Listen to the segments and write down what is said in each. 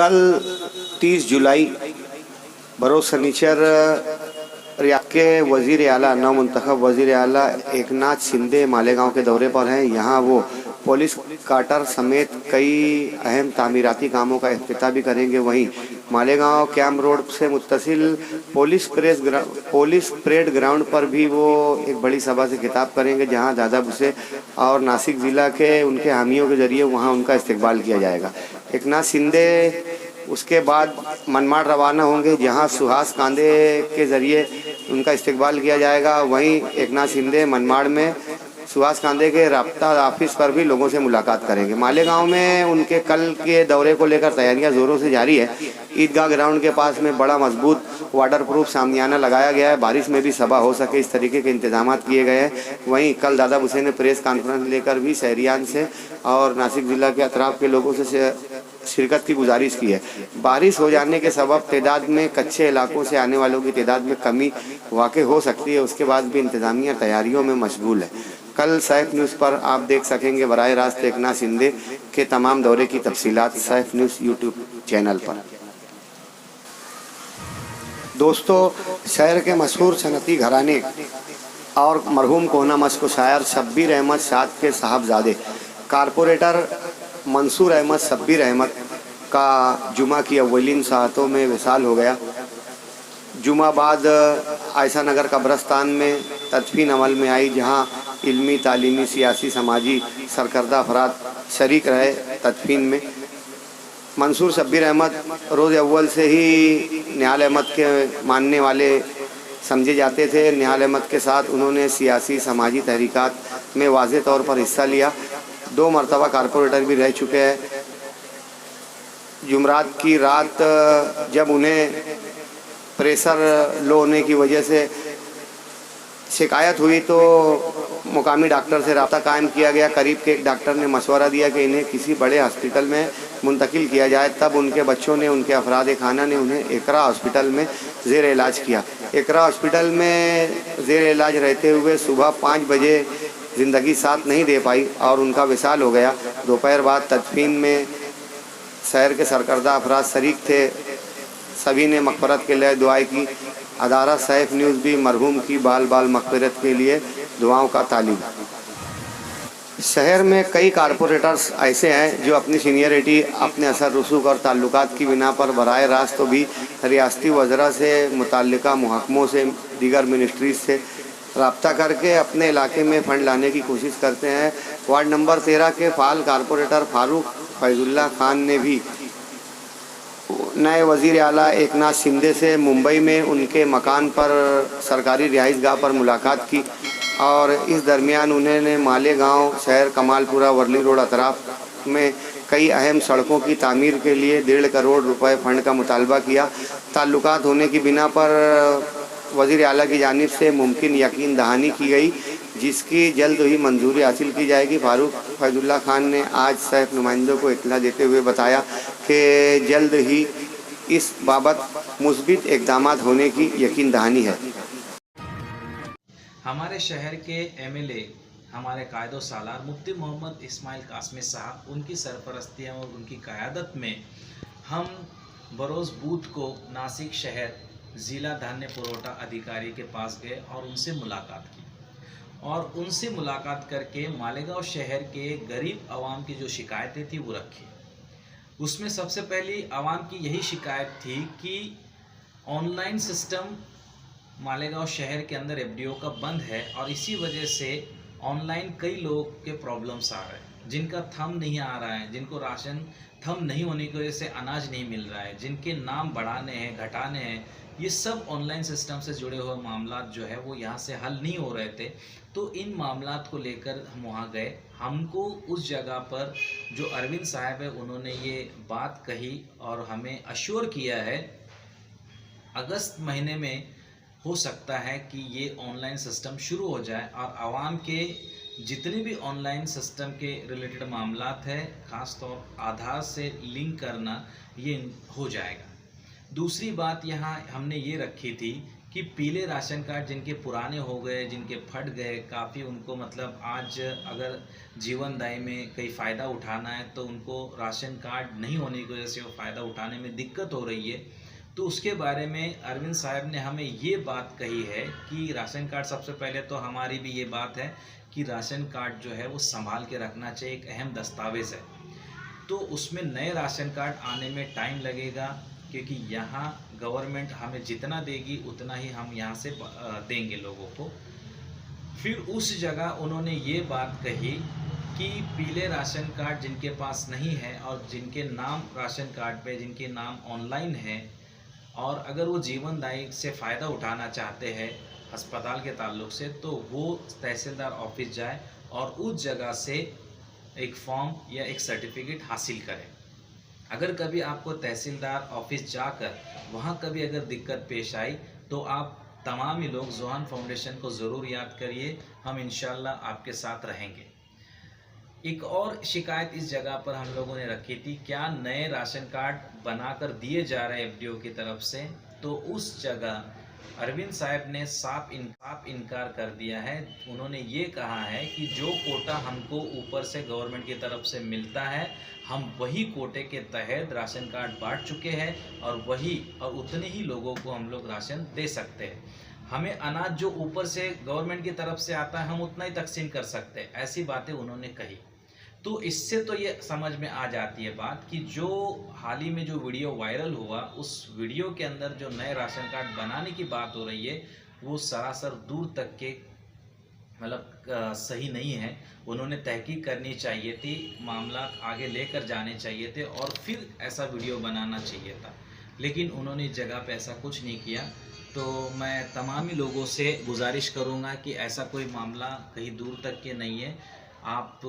कल 30 जुलाई बरोज़ शनिचर रियाद के वज़ीर आला नवमुंतखब वज़ीर आला एकनाथ शिंदे मालेगांव के दौरे पर हैं। यहाँ वो पुलिस क्वार्टर समेत कई अहम तामीराती कामों का इफ्तिताह भी करेंगे। वहीं मालेगांव कैंप रोड से मुत्तसिल पुलिस परेड ग्राउंड पर भी वो एक बड़ी सभा से खिताब करेंगे, जहां दादा भुसे और नासिक ज़िला के उनके हामियों के ज़रिए वहां उनका इस्तकबाल किया जाएगा। एकनाथ शिंदे उसके बाद मनमाड़ रवाना होंगे, जहां सुहास कांदे के ज़रिए उनका इस्तकबाल किया जाएगा। वहीं एकनाथ शिंदे मनमाड़ में सुहास कांदे के राब्ता ऑफिस पर भी लोगों से मुलाकात करेंगे। मालेगांव में उनके कल के दौरे को लेकर तैयारियां ज़ोरों से जारी है। ईदगाह ग्राउंड के पास में बड़ा मजबूत वाटरप्रूफ सामियाना लगाया गया है। बारिश में भी सभा हो सके इस तरीके के इंतजाम किए गए हैं। वहीं कल दादा भुसे ने प्रेस कॉन्फ्रेंस लेकर भी शहरियान से और नासिक ज़िला के अतराफ के लोगों से शिरकत की गुजारिश की है। बारिश हो जाने के सबब तादाद में कच्चे इलाकों से आने वालों की तादाद में कमी वाक़ई हो सकती है। उसके बाद भी इंतज़ामिया तैयारियों में मशगूल है। कल सैफ न्यूज़ पर आप देख सकेंगे बराह रास्त एकनाथ शिंदे के तमाम दौरे की तफसीलात सैफ न्यूज़ यूट्यूब चैनल पर। दोस्तों, शहर के मशहूर सनती घराने और मरहूम कोहना मस्को शायर शब्बीर अहमद शाद के साहबजादे कारपोरेटर मंसूर अहमद शब्बीर अहमद का जुमा की अव्वलीन सातों में विसाल हो गया। जुमा बाद आयशा नगर कब्रस्तान में तदफीन अमल में आई, जहां इल्मी, तालीमी, सियासी, समाजी सरकर्दा अफराद शरीक रहे तदफीन में। मंसूर शब्बीर अहमद रोज़ अव्वल से ही निहाल अहमद के मानने वाले समझे जाते थे। निहाल अहमद के साथ उन्होंने सियासी, समाजी तहरीकात में वाज़े तौर पर हिस्सा लिया। 2 मरतबा कारपोरेटर भी रह चुके हैं। जुमरात की रात जब उन्हें प्रेशर लो होने की वजह से शिकायत हुई तो मुकामी डॉक्टर से रब्ता कायम किया गया। करीब के एक डॉक्टर ने मशवरा दिया कि इन्हें किसी बड़े हॉस्पिटल में मुंतकिल किया जाए। तब उनके बच्चों ने, उनके अफराद खाना ने उन्हें एकरा हॉस्पिटल में ज़ेर इलाज किया। एकरा हॉस्पिटल में ज़ेर इलाज रहते हुए सुबह 5 बजे ज़िंदगी साथ नहीं दे पाई और उनका विसाल हो गया। दोपहर बाद तदफीन में शहर के सरकर्दा अफराद शरीक थे। सभी ने मग़फ़िरत के लिए दुआएं की। अदारा सैफ न्यूज़ भी मरहूम की बाल बाल मग़फ़िरत के लिए दुआओं का तालिब। शहर में कई कारपोरेटर्स ऐसे हैं जो अपनी सीनियरिटी, अपने असर रसूख और ताल्लुकात की बिना पर बराह रास्त तो भी रियासती वज़रा से, मुतल्लिका महकमों से, दीगर मिनिस्ट्रीज से रब्ता करके अपने इलाके में फ़ंड लाने की कोशिश करते हैं। वार्ड नंबर 13 के फ़ाल कारपोरेटर फारूक फैजुल्ला खान ने भी नए वज़ीर आला एकनाथ शिंदे से मुंबई में उनके मकान पर सरकारी रिहाइशगाह पर मुलाकात की और इस दरमियान उन्होंने मालेगांव शहर, कमालपुरा, वर्ली रोड अतराफ में कई अहम सड़कों की तामीर के लिए 1.5 करोड़ रुपए फ़ंड का मुतालबा किया। ताल्लुकात होने की बिना पर वज़ीर आला की जानिब से मुमकिन यकीन दहानी की गई, जिसकी जल्द ही मंजूरी हासिल की जाएगी। फारूक फैजुल्ला खान ने आज सैफ नुमाइंदों को इत्तला देते हुए बताया कि जल्द ही इस बाबत मुस्बित इक़दाम होने की यकीन दहानी है। हमारे शहर के एमएलए, हमारे कायदो सालार मुफ्ती मोहम्मद इस्माइल कासमी साहब, उनकी सरपरस्ती और उनकी क़यादत में हम बरोज़ बूथ को नासिक शहर ज़िला धान्य पुरवठा अधिकारी के पास गए और उनसे मुलाकात की और उनसे मुलाकात करके मालेगांव शहर के गरीब आवाम की जो शिकायतें थी वो रखी। उसमें सबसे पहली आवाम की यही शिकायत थी कि ऑनलाइन सिस्टम मालेगांव शहर के अंदर एफडीओ का बंद है और इसी वजह से ऑनलाइन कई लोग के प्रॉब्लम्स आ रहे हैं, जिनका थंब नहीं आ रहा है, जिनको राशन थंब नहीं होने की वजह से अनाज नहीं मिल रहा है, जिनके नाम बढ़ाने हैं, घटाने हैं, ये सब ऑनलाइन सिस्टम से जुड़े हुए मामला जो है वो यहाँ से हल नहीं हो रहे थे। तो इन मामलात को लेकर हम वहाँ गए। हमको उस जगह पर जो अरविंद साहब है उन्होंने ये बात कही और हमें अश्योर किया है अगस्त महीने में हो सकता है कि ये ऑनलाइन सिस्टम शुरू हो जाए और आवाम के जितने भी ऑनलाइन सिस्टम के रिलेटेड मामलात है, ख़ास तौर आधार से लिंक करना, ये हो जाएगा। दूसरी बात यहाँ हमने ये रखी थी कि पीले राशन कार्ड जिनके पुराने हो गए, जिनके फट गए, काफ़ी उनको मतलब आज अगर जीवनदायी में कई फ़ायदा उठाना है तो उनको राशन कार्ड नहीं होने की वजह से वो फ़ायदा उठाने में दिक्कत हो रही है। तो उसके बारे में अरविंद साहब ने हमें ये बात कही है कि राशन कार्ड, सबसे पहले तो हमारी भी ये बात है कि राशन कार्ड जो है वो संभाल के रखना चाहिए, एक अहम दस्तावेज़ है। तो उसमें नए राशन कार्ड आने में टाइम लगेगा, क्योंकि यहाँ गवर्नमेंट हमें जितना देगी उतना ही हम यहाँ से देंगे लोगों को। फिर उस जगह उन्होंने ये बात कही कि पीले राशन कार्ड जिनके पास नहीं है और जिनके नाम राशन कार्ड पे, जिनके नाम ऑनलाइन है, और अगर वो जीवनदायी से फ़ायदा उठाना चाहते हैं अस्पताल के ताल्लुक से, तो वो तहसीलदार ऑफिस जाए और उस जगह से एक फॉर्म या एक सर्टिफिकेट हासिल करें। अगर कभी आपको तहसीलदार ऑफिस जाकर वहाँ कभी अगर दिक्कत पेश आई तो आप तमाम ही लोग ज़ोहान फाउंडेशन को ज़रूर याद करिए, हम इंशाल्लाह आपके साथ रहेंगे। एक और शिकायत इस जगह पर हम लोगों ने रखी थी, क्या नए राशन कार्ड बनाकर दिए जा रहे हैं एफडीओ की तरफ से, तो उस जगह अरविंद साहब ने साफ इनकार कर दिया है। उन्होंने ये कहा है कि जो कोटा हमको ऊपर से गवर्नमेंट की तरफ से मिलता है, हम वही कोटे के तहत राशन कार्ड बांट चुके हैं और उतने ही लोगों को हम लोग राशन दे सकते हैं। हमें अनाज जो ऊपर से गवर्नमेंट की तरफ से आता है हम उतना ही तकसीम कर सकते हैं, ऐसी बातें उन्होंने कही। तो इससे तो ये समझ में आ जाती है बात कि जो हाल ही में जो वीडियो वायरल हुआ, उस वीडियो के अंदर जो नए राशन कार्ड बनाने की बात हो रही है वो सरासर दूर तक के मतलब सही नहीं है। उन्होंने तहकीक करनी चाहिए थी, मामला आगे लेकर जाने चाहिए थे और फिर ऐसा वीडियो बनाना चाहिए था, लेकिन उन्होंने इस जगह पे ऐसा कुछ नहीं किया। तो मैं तमाम ही लोगों से गुजारिश करूंगा कि ऐसा कोई मामला कहीं दूर तक के नहीं है। आप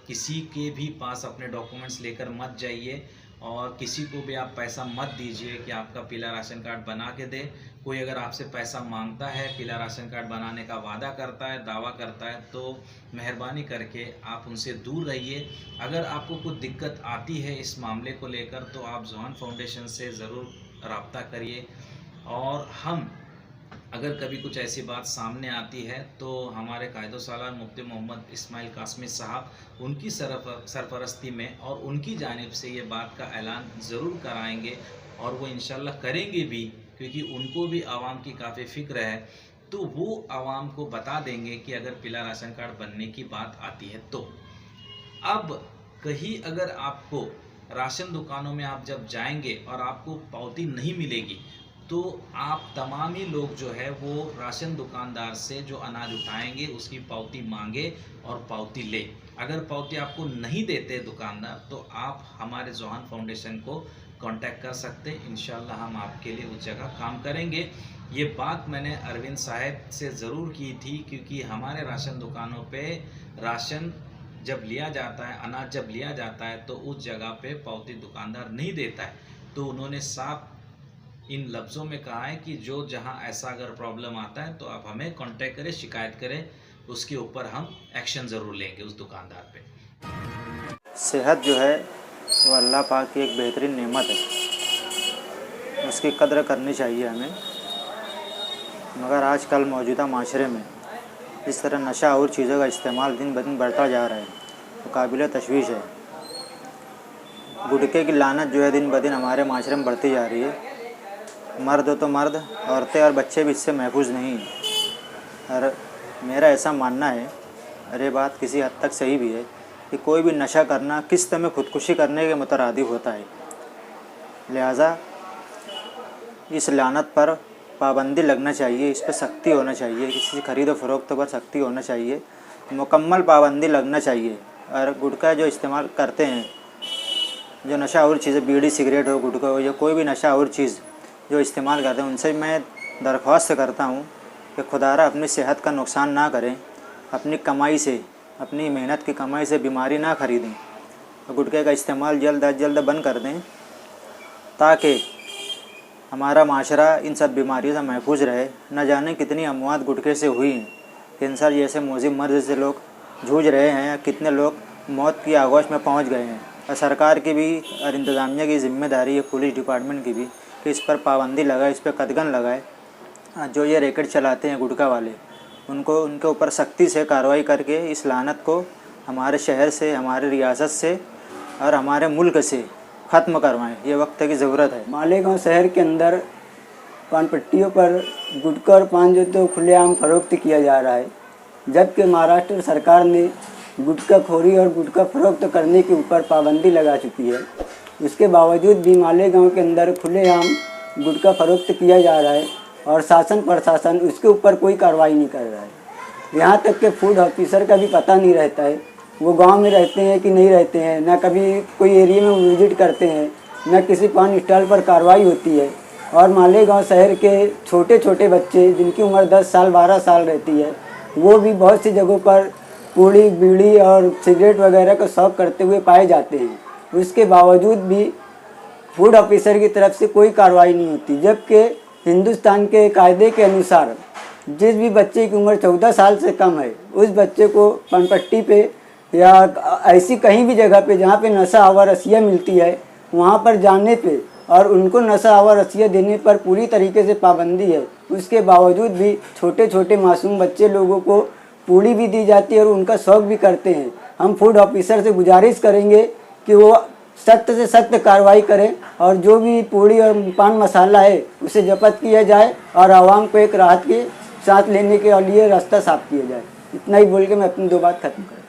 किसी के भी पास अपने डॉक्यूमेंट्स लेकर मत जाइए और किसी को भी आप पैसा मत दीजिए कि आपका पीला राशन कार्ड बना के दे। कोई अगर आपसे पैसा मांगता है, पीला राशन कार्ड बनाने का वादा करता है, दावा करता है, तो मेहरबानी करके आप उनसे दूर रहिए। अगर आपको कुछ दिक्कत आती है इस मामले को लेकर तो आप ज़ोहान फाउंडेशन से ज़रूर रब्ता करिए, और हम अगर कभी कुछ ऐसी बात सामने आती है तो हमारे कायदो सालार मुफ्ती मोहम्मद इस्माइल कासमी साहब उनकी सरपरस्ती में और उनकी जानिब से ये बात का ऐलान ज़रूर कराएंगे, और वो इंशाल्लाह करेंगे भी, क्योंकि उनको भी आवाम की काफ़ी फ़िक्र है। तो वो आवाम को बता देंगे कि अगर पीला राशन कार्ड बनने की बात आती है तो। अब कहीं अगर आपको राशन दुकानों में आप जब जाएंगे और आपको पावती नहीं मिलेगी तो आप तमाम ही लोग जो है वो राशन दुकानदार से जो अनाज उठाएंगे उसकी पावती मांगे और पावती ले। अगर पावती आपको नहीं देते दुकानदार तो आप हमारे ज़ोहान फाउंडेशन को कांटेक्ट कर सकते हैं, इंशाल्लाह हम आपके लिए उस जगह काम करेंगे। ये बात मैंने अरविंद साहब से ज़रूर की थी, क्योंकि हमारे राशन दुकानों पे राशन जब लिया जाता है, अनाज जब लिया जाता है तो उस जगह पे पावती दुकानदार नहीं देता है। तो उन्होंने साफ इन लफ्ज़ों में कहा है कि जो जहां ऐसा अगर प्रॉब्लम आता है तो आप हमें कांटेक्ट करें, शिकायत करें, उसके ऊपर हम एक्शन ज़रूर लेंगे उस दुकानदार पे। सेहत जो है वो अल्लाह पाक की एक बेहतरीन नेमत है, उसकी कद्र करनी चाहिए हमें। मगर आजकल मौजूदा माशरे में इस तरह नशा और चीज़ों का इस्तेमाल दिन ब दिन बढ़ता जा रहा है, तो काबिल तशवीश है। गुटखे की लानत जो है दिन ब दिन हमारे माशरे में बढ़ती जा रही है। मर्द हो तो मर्द, औरतें और बच्चे भी इससे महफूज नहीं हैं। और मेरा ऐसा मानना है, और ये बात किसी हद तक सही भी है, कि कोई भी नशा करना किस्त में खुदकुशी करने के मुतरादिफ होता है। लिहाजा इस लानत पर पाबंदी लगना चाहिए, इस पर सख्ती होना चाहिए, किसी खरीद व फरोख्त पर सख्ती होना चाहिए, मुकम्मल पाबंदी लगना चाहिए। और गुटखा जो इस्तेमाल करते हैं, जो नशा और चीज़ें, बीड़ी सिगरेट हो, गुटखा हो, या कोई भी नशा और चीज़ जो इस्तेमाल करते हैं, उनसे मैं दरख्वास्त करता हूँ कि खुदारा अपनी सेहत का नुकसान ना करें, अपनी कमाई से, अपनी मेहनत की कमाई से बीमारी ना ख़रीदें, और गुटखे का इस्तेमाल जल्द अज जल्द बंद कर दें, ताकि हमारा माशरा इन सब बीमारियों से महफूज रहे। न जाने कितनी अमवात गुटखे से हुई हैं, कैंसर जैसे मोज़िम मर्ज़ से लोग जूझ रहे हैं, कितने लोग मौत की आगोश में पहुँच गए हैं। और सरकार की भी और इंतज़ामिया की ज़िम्मेदारी है, पुलिस डिपार्टमेंट की भी, कि इस पर पाबंदी लगाए, इस पर कदगन लगाए, जो ये रैकेट चलाते हैं गुटखा वाले, उनको उनके ऊपर सख्ती से कार्रवाई करके इस लानत को हमारे शहर से, हमारे रियासत से और हमारे मुल्क से ख़त्म करवाएं। ये वक्त की ज़रूरत है। मालेगांव शहर के अंदर पान पट्टियों पर गुटखा और पान जो तो खुलेआम फरोख्त किया जा रहा है, जबकि महाराष्ट्र सरकार ने गुटखा खोरी और गुटखा फरोख्त करने के ऊपर पाबंदी लगा चुकी है। उसके बावजूद भी मालेगांव के अंदर खुलेआम गुटखा फरोख्त किया जा रहा है और शासन प्रशासन उसके ऊपर कोई कार्रवाई नहीं कर रहा है। यहाँ तक कि फूड ऑफिसर का भी पता नहीं रहता है, वो गांव में रहते हैं कि नहीं रहते हैं, ना कभी कोई एरिया में विजिट करते हैं, ना किसी पान स्टॉल पर कार्रवाई होती है। और मालेगांव शहर के छोटे छोटे बच्चे जिनकी उम्र 10 साल 12 साल रहती है, वो भी बहुत सी जगहों पर पूड़ी बीड़ी और सिगरेट वगैरह का शौक करते हुए पाए जाते हैं। उसके बावजूद भी फूड ऑफिसर की तरफ से कोई कार्रवाई नहीं होती, जबकि हिंदुस्तान के कायदे के अनुसार जिस भी बच्चे की उम्र 14 साल से कम है, उस बच्चे को पनपट्टी पे या ऐसी कहीं भी जगह पे जहाँ पे नशा आवर रसिया मिलती है, वहाँ पर जाने पे और उनको नशा आवर रसिया देने पर पूरी तरीके से पाबंदी है। उसके बावजूद भी छोटे छोटे मासूम बच्चे लोगों को पूड़ी भी दी जाती है और उनका शौक भी करते हैं। हम फूड ऑफिसर से गुजारिश करेंगे कि वो सख्त से सख्त कार्रवाई करें और जो भी पूड़ी और पान मसाला है उसे जब्त किया जाए और आवाम को एक राहत के साथ लेने के लिए रास्ता साफ किया जाए। इतना ही बोल के मैं अपनी 2 बात खत्म करूँ।